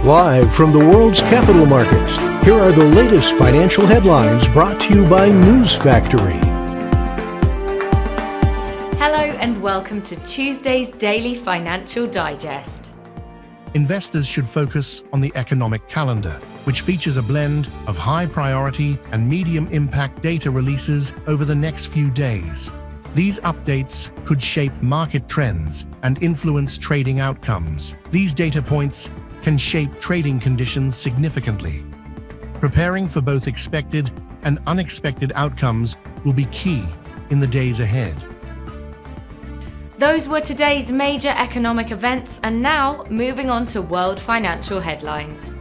Live from the world's capital markets, here are the latest financial headlines brought to you by News Factory. Hello and welcome to Tuesday's Daily Financial Digest. Investors should focus on the economic calendar, which features a blend of high priority and medium impact data releases over the next few days. These updates could shape market trends and influence trading outcomes. These data points can shape trading conditions significantly. Preparing for both expected and unexpected outcomes will be key in the days ahead. Those were today's major economic events, and now moving on to world financial headlines.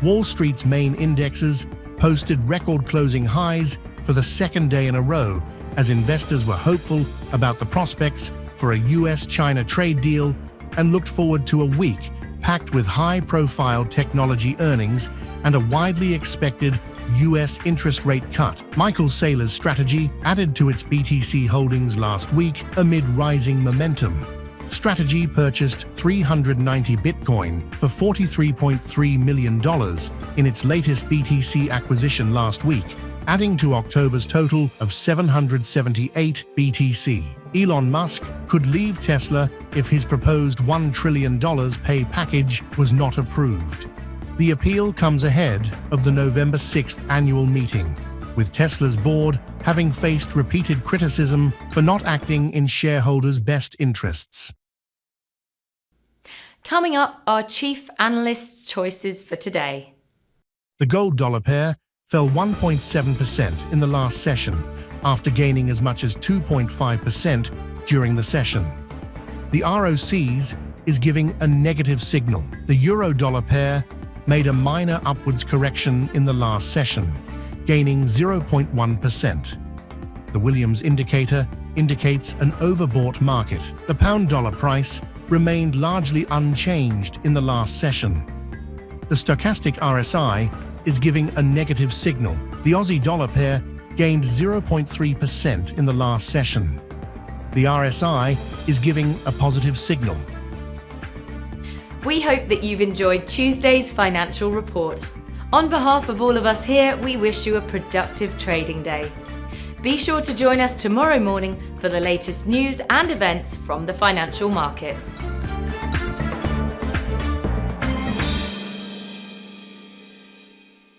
Wall Street's main indexes posted record closing highs for the second day in a row as investors were hopeful about the prospects for a US-China trade deal and looked forward to a week packed with high-profile technology earnings and a widely expected US interest rate cut. Michael Saylor's strategy added to its BTC holdings last week amid rising momentum. Strategy purchased 390 Bitcoin for $43.3 million in its latest BTC acquisition last week, adding to October's total of 778 BTC. Elon Musk could leave Tesla if his proposed $1 trillion pay package was not approved. The appeal comes ahead of the November 6th annual meeting, with Tesla's board having faced repeated criticism for not acting in shareholders' best interests. Coming up, our chief analyst's choices for today. The gold-dollar pair fell 1.7% in the last session, after gaining as much as 2.5% during the session. The ROCs is giving a negative signal. The euro-dollar pair made a minor upwards correction in the last session, gaining 0.1%. The Williams indicator indicates an overbought market. The pound-dollar price remained largely unchanged in the last session. The stochastic RSI is giving a negative signal. The Aussie-dollar pair gained 0.3% in the last session. The RSI is giving a positive signal. We hope that you've enjoyed Tuesday's financial report. On behalf of all of us here, we wish you a productive trading day. Be sure to join us tomorrow morning for the latest news and events from the financial markets.